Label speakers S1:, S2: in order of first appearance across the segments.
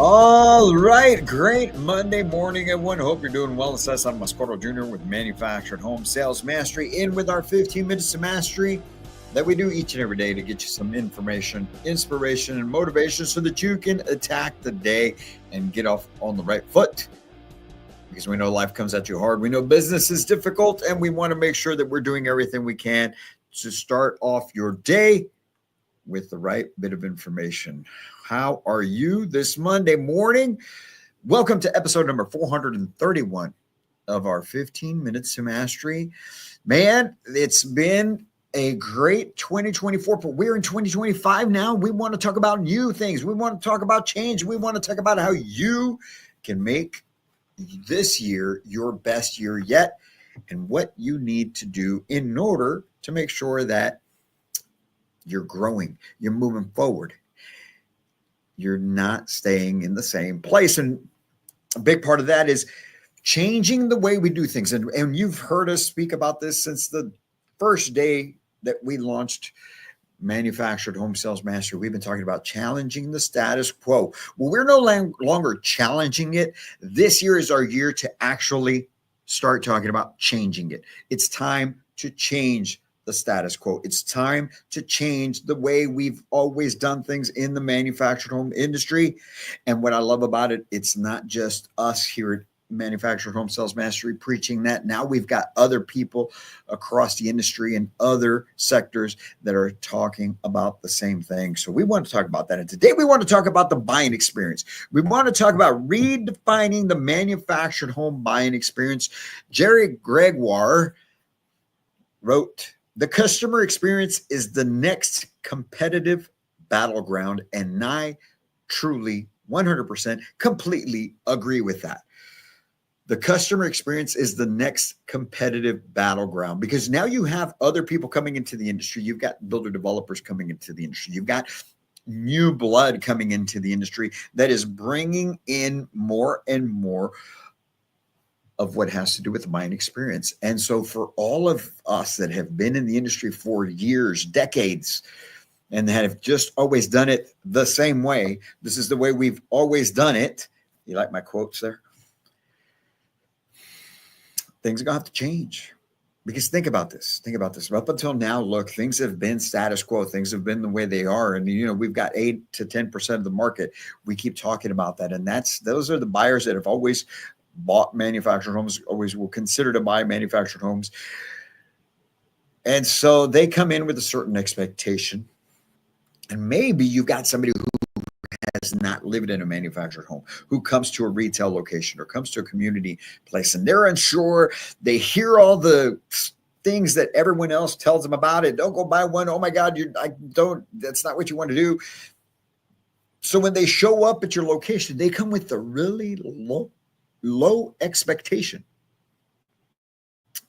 S1: All right, great Monday morning, everyone. Hope you're doing well. It says I'm Mascoro Jr. with Manufactured Home Sales Mastery, in with our 15 minutes of mastery that we do each and every day to get you some information, inspiration, and motivation so that you can attack the day and get off on the right foot. Because we know life comes at you hard. We know business is difficult, and we want to make sure that we're doing everything we can to start off your day with the right bit of information. How are you this Monday morning? Welcome to episode number 431 of our 15 Minutes to Mastery. Man, it's been a great 2024, but we're in 2025 now. We want to talk about new things. We want to talk about change. We want to talk about how you can make this year your best year yet and what you need to do in order to make sure that you're growing, you're moving forward, you're not staying in the same place. And a big part of that is changing the way we do things. And you've heard us speak about this since the first day that we launched Manufactured Home Sales Mastery. We've been talking about challenging the status quo. Well, we're no longer challenging it. This year is our year to actually start talking about changing it. It's time to change the status quo. It's time to change the way we've always done things in the manufactured home industry. And what I love about it, it's not just us here at Manufactured Home Sales Mastery preaching that. Now we've got other people across the industry and other sectors that are talking about the same thing. So we want to talk about that. And today we want to talk about the buying experience. We want to talk about redefining the manufactured home buying experience. Jerry Gregoire wrote, "The customer experience is the next competitive battleground," and I truly 100% completely agree with that. The customer experience is the next competitive battleground because now you have other people coming into the industry. You've got builder developers coming into the industry. You've got new blood coming into the industry that is bringing in more and more of what has to do with the buying experience. And so for all of us that have been in the industry for years, decades, and that have just always done it the same way, this is the way we've always done it. You like my quotes there? Things are going to have to change. Because think about this. Think about this. Up until now, look, things have been status quo. Things have been the way they are. And, we've got 8 to 10% of the market. We keep talking about that. And those are the buyers that have always bought manufactured homes, always will consider to buy manufactured homes. And so they come in with a certain expectation. And maybe you've got somebody who has not lived in a manufactured home, who comes to a retail location or comes to a community place, and they're unsure. They hear all the things that everyone else tells them about it. Don't go buy one. Oh my God, that's not what you want to do. So when they show up at your location, they come with a really low expectation.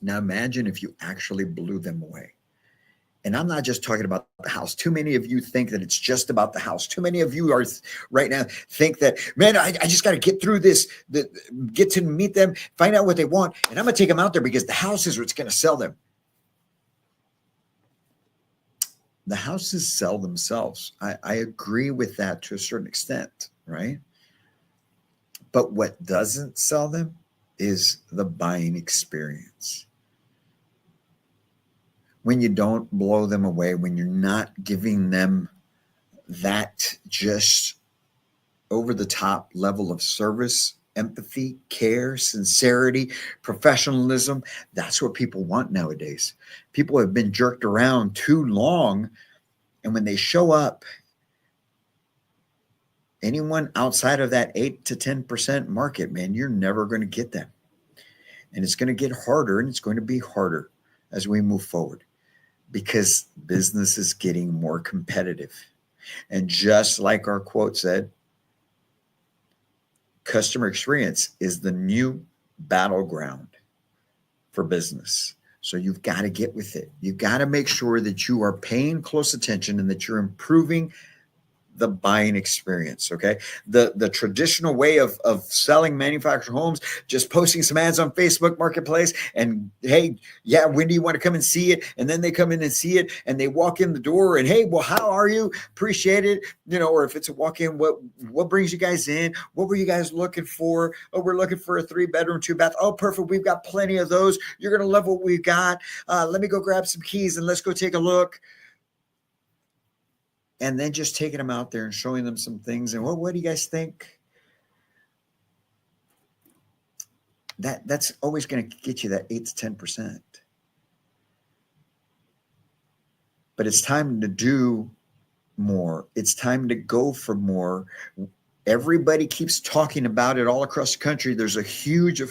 S1: Now imagine if you actually blew them away. And I'm not just talking about the house. Too many of you think that it's just about the house. Too many of you are right now think that, man, I just got to get through this, get to meet them, find out what they want, and I'm going to take them out there because the house is what's going to sell them. The houses sell themselves. I agree with that to a certain extent, right? But what doesn't sell them is the buying experience. When you don't blow them away, when you're not giving them that just over the top level of service, empathy, care, sincerity, professionalism, that's what people want nowadays. People have been jerked around too long. And when they show up, anyone outside of that 8 to 10% market, man, you're never going to get them. And it's going to get harder, and it's going to be harder as we move forward because business is getting more competitive. And just like our quote said, customer experience is the new battleground for business. So you've got to get with it. You've got to make sure that you are paying close attention and that you're improving the buying experience. Okay. The traditional way of selling manufactured homes, just posting some ads on Facebook Marketplace and hey, yeah, when do you want to come and see it? And then they come in and see it and they walk in the door and hey, well, how are you? Appreciate it. Or if it's a walk-in, what brings you guys in? What were you guys looking for? Oh, we're looking for a 3-bedroom, 2-bath. Oh, perfect. We've got plenty of those. You're gonna love what we've got. Let me go grab some keys and let's go take a look. And then just taking them out there and showing them some things. And what do you guys think? That's always going to get you that 8 to 10%. But it's time to do more. It's time to go for more. Everybody keeps talking about it all across the country. There's a huge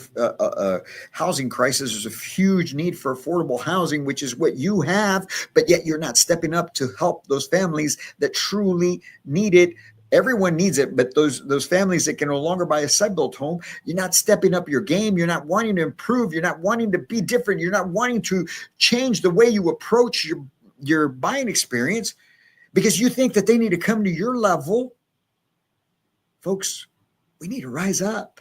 S1: housing crisis. There's a huge need for affordable housing, which is what you have, but yet you're not stepping up to help those families that truly need it. Everyone needs it, but those families that can no longer buy a site-built home, you're not stepping up your game. You're not wanting to improve. You're not wanting to be different. You're not wanting to change the way you approach your buying experience because you think that they need to come to your level. Folks, we need to rise up.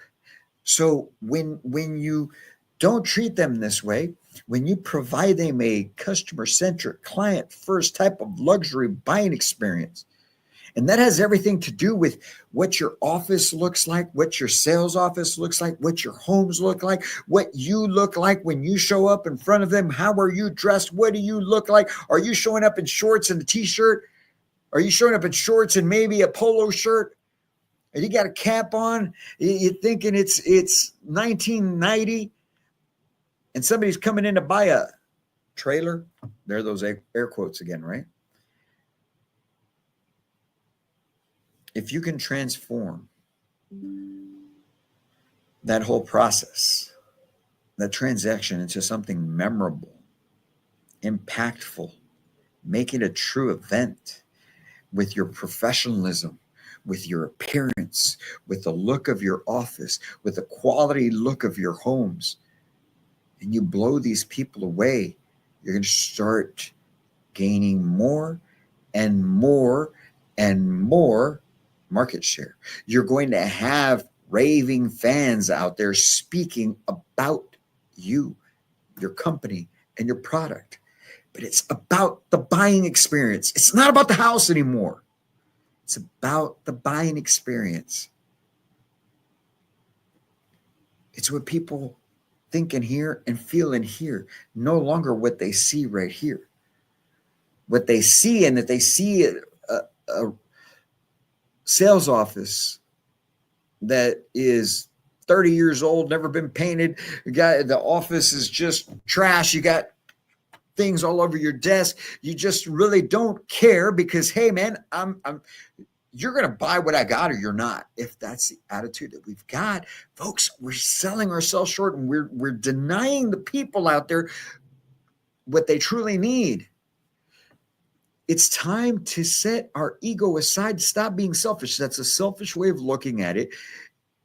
S1: So when you don't treat them this way, when you provide them a customer-centric, client-first type of luxury buying experience, and that has everything to do with what your office looks like, what your sales office looks like, what your homes look like, what you look like when you show up in front of them. How are you dressed? What do you look like? Are you showing up in shorts and a t-shirt? Are you showing up in shorts and maybe a polo shirt? And you got a cap on, you're thinking it's 1990, and somebody's coming in to buy a trailer. There are those air quotes again, right? If you can transform that whole process, that transaction into something memorable, impactful, make it a true event with your professionalism, with your appearance, with the look of your office, with the quality look of your homes, and you blow these people away, you're going to start gaining more and more and more market share. You're going to have raving fans out there speaking about you, your company, and your product. But it's about the buying experience. It's not about the house anymore. It's about the buying experience. It's what people think and hear and feel and hear, no longer what they see right here. What they see, and that they see a sales office that is 30 years old, never been painted. The office is just trash. You got things all over your desk. You just really don't care because, hey, man, you're going to buy what I got or you're not. If that's the attitude that we've got, folks, we're selling ourselves short, and we're denying the people out there what they truly need. It's time to set our ego aside, stop being selfish. That's a selfish way of looking at it.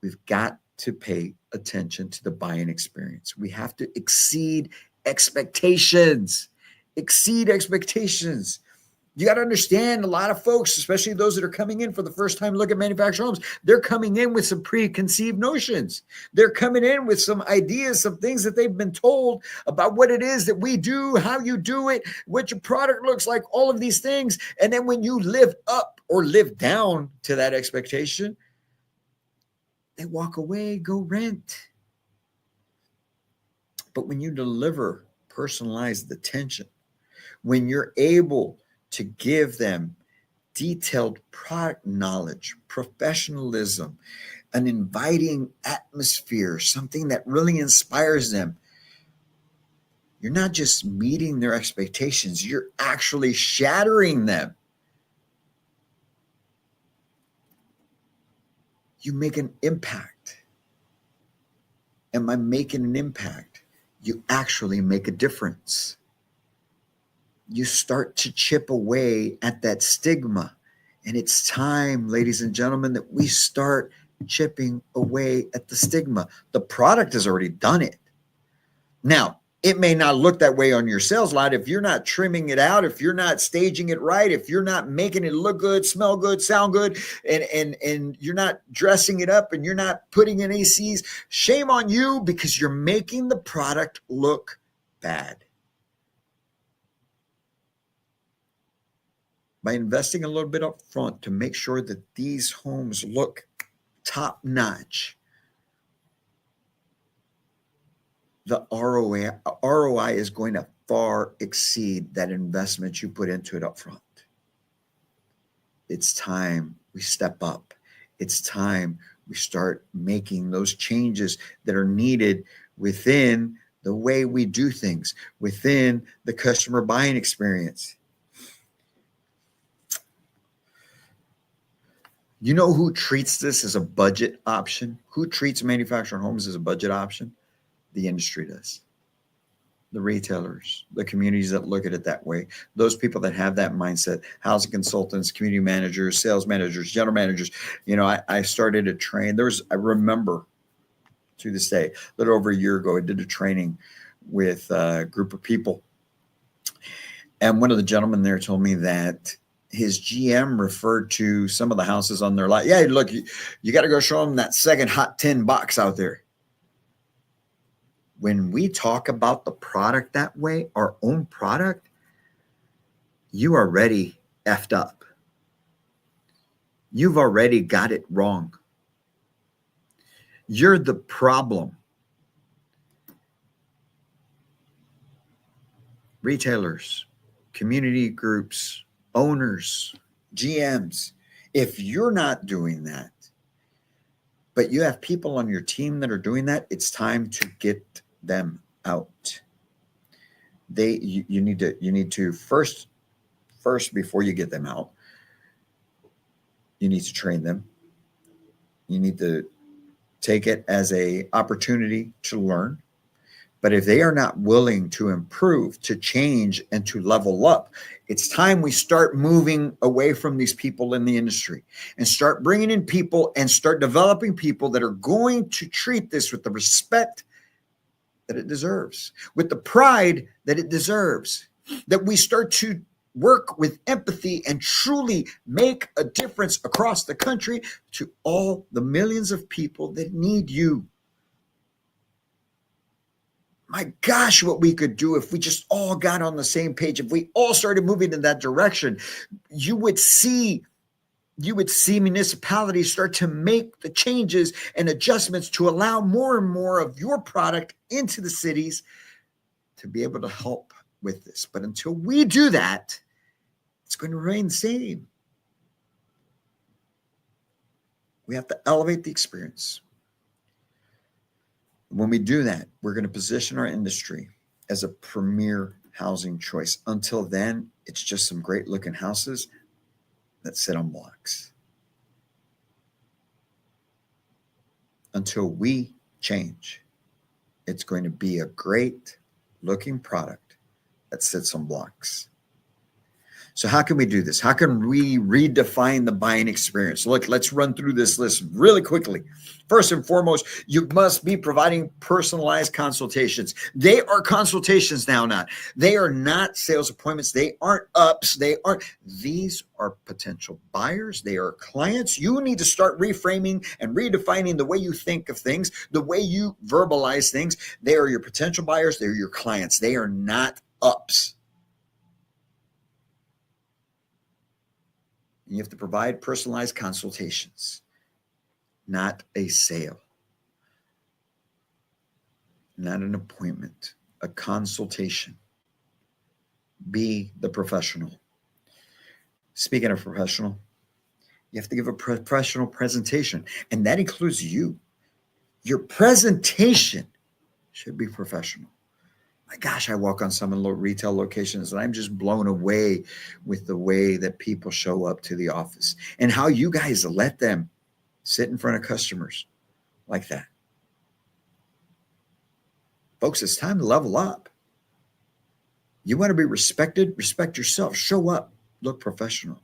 S1: We've got to pay attention to the buying experience. We have to exceed expectations. Exceed expectations. You got to understand, a lot of folks, especially those that are coming in for the first time to look at manufactured homes, they're coming in with some preconceived notions. They're coming in with some ideas, some things that they've been told about what it is that we do, how you do it, what your product looks like, all of these things. And then when you live up or live down to that expectation, they walk away, go rent. But when you deliver personalized attention, when you're able to give them detailed product knowledge, professionalism, an inviting atmosphere, something that really inspires them, you're not just meeting their expectations, you're actually shattering them. You make an impact. And by making an impact, you actually make a difference. You start to chip away at that stigma. And it's time, ladies and gentlemen, that we start chipping away at the stigma. The product has already done it. Now, It may not look that way on your sales lot if you're not trimming it out, if you're not staging it right, if you're not making it look good, smell good, sound good, and you're not dressing it up and you're not putting in ACs. Shame on you, because you're making the product look bad. By investing a little bit up front to make sure that these homes look top notch, the ROI is going to far exceed that investment you put into it up front. It's time we step up. It's time we start making those changes that are needed within the way we do things, within the customer buying experience. You know who treats this as a budget option? Who treats manufactured homes as a budget option? The industry does. The retailers, the communities that look at it that way, those people that have that mindset, housing consultants, community managers, sales managers, general managers. You know, I started a train. I remember to this day, a little over a year ago, I did a training with a group of people. And one of the gentlemen there told me that his GM referred to some of the houses on their lot. Yeah, look, you got to go show them that second hot tin box out there. When we talk about the product that way, our own product, you are already effed up. You've already got it wrong. You're the problem. Retailers, community groups, owners, GMs, if you're not doing that, but you have people on your team that are doing that, it's time to get them out. You need to first before you get them out, you need to train them. You need to take it as a opportunity to learn. But if they are not willing to improve, to change, and to level up, it's time we start moving away from these people in the industry and start bringing in people and start developing people that are going to treat this with the respect that it deserves, with the pride that it deserves, that we start to work with empathy and truly make a difference across the country to all the millions of people that need you. My gosh, what we could do if we just all got on the same page, if we all started moving in that direction. You would see municipalities start to make the changes and adjustments to allow more and more of your product into the cities to be able to help with this. But until we do that, it's going to remain the same. We have to elevate the experience. When we do that, we're going to position our industry as a premier housing choice. Until then, it's just some great looking houses that sit on blocks. Until we change, it's going to be a great looking product that sits on blocks. So how can we do this? How can we redefine the buying experience? Look, let's run through this list really quickly. First and foremost, you must be providing personalized consultations. They are consultations now, they are not sales appointments. They aren't ups. These are potential buyers. They are clients. You need to start reframing and redefining the way you think of things, the way you verbalize things. They are your potential buyers. They're your clients. They are not ups. You have to provide personalized consultations, not a sale, not an appointment, a consultation. Be the professional. Speaking of professional, you have to give a professional presentation, and that includes you. Your presentation should be professional. My gosh, I walk on some retail locations and I'm just blown away with the way that people show up to the office and how you guys let them sit in front of customers like that. Folks, it's time to level up. You want to be respected? Respect yourself. Show up. Look professional.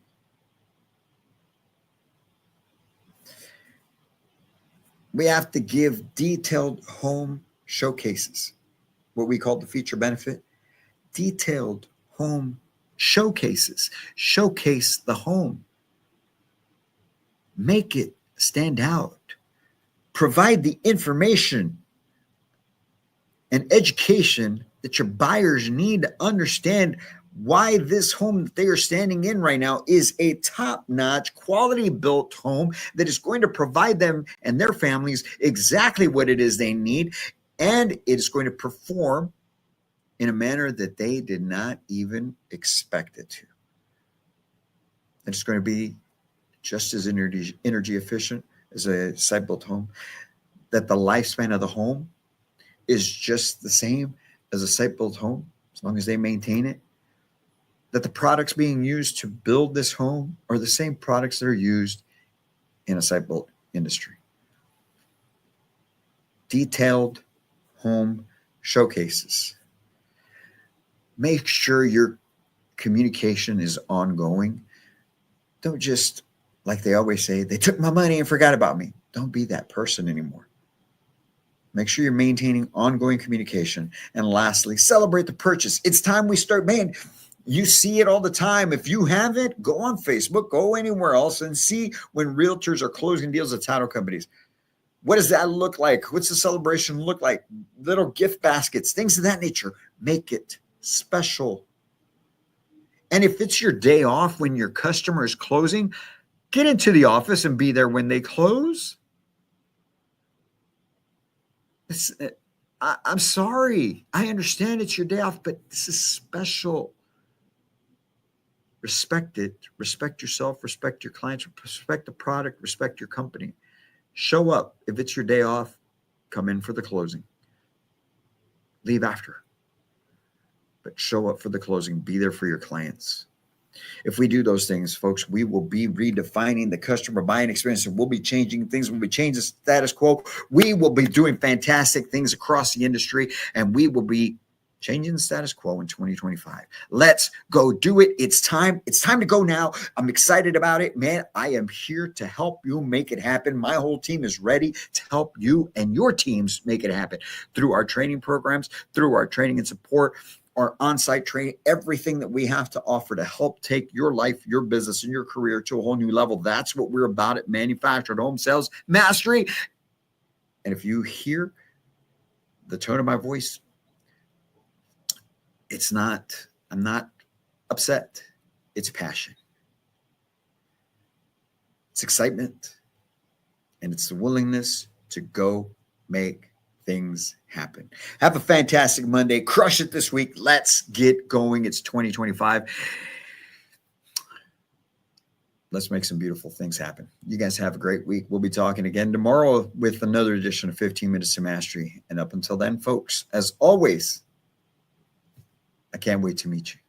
S1: We have to give detailed home showcases. what we call the feature benefit, detailed home showcases. Showcase the home. Make it stand out. Provide the information and education that your buyers need to understand why this home that they are standing in right now is a top-notch, quality-built home that is going to provide them and their families exactly what it is they need, and it is going to perform in a manner that they did not even expect it to. It's going to be just as energy efficient as a site-built home, that the lifespan of the home is just the same as a site-built home, as long as they maintain it, that the products being used to build this home are the same products that are used in a site-built industry. Detailed home showcases. Make sure your communication is ongoing. Don't just, like they always say, they took my money and forgot about me. Don't be that person anymore. Make sure you're maintaining ongoing communication. And lastly, celebrate the purchase. It's time we start, man, you see it all the time. If you haven't, go on Facebook, go anywhere else and see when realtors are closing deals at title companies. What does that look like? What's the celebration look like? Little gift baskets, things of that nature. Make it special. And if it's your day off when your customer is closing, get into the office and be there when they close. I'm sorry. I understand it's your day off, but this is special. Respect it. Respect yourself. Respect your clients. Respect the product. Respect your company. Show up. If it's your day off, come in for the closing. Leave after. But show up for the closing. Be there for your clients. If we do those things, folks, we will be redefining the customer buying experience, and we'll be changing things. We'll be changing the status quo. We will be doing fantastic things across the industry, and we will be changing the status quo in 2025. Let's go do it. It's time. It's time to go now. I'm excited about it, man. I am here to help you make it happen. My whole team is ready to help you and your teams make it happen through our training programs, through our training and support, our on-site training, everything that we have to offer to help take your life, your business, and your career to a whole new level. That's what we're about at Manufactured Home Sales Mastery. And if you hear the tone of my voice, I'm not upset. It's passion. It's excitement. And it's the willingness to go make things happen. Have a fantastic Monday. Crush it this week. Let's get going. It's 2025. Let's make some beautiful things happen. You guys have a great week. We'll be talking again tomorrow with another edition of 15 Minutes to Mastery. And up until then, folks, as always, I can't wait to meet you.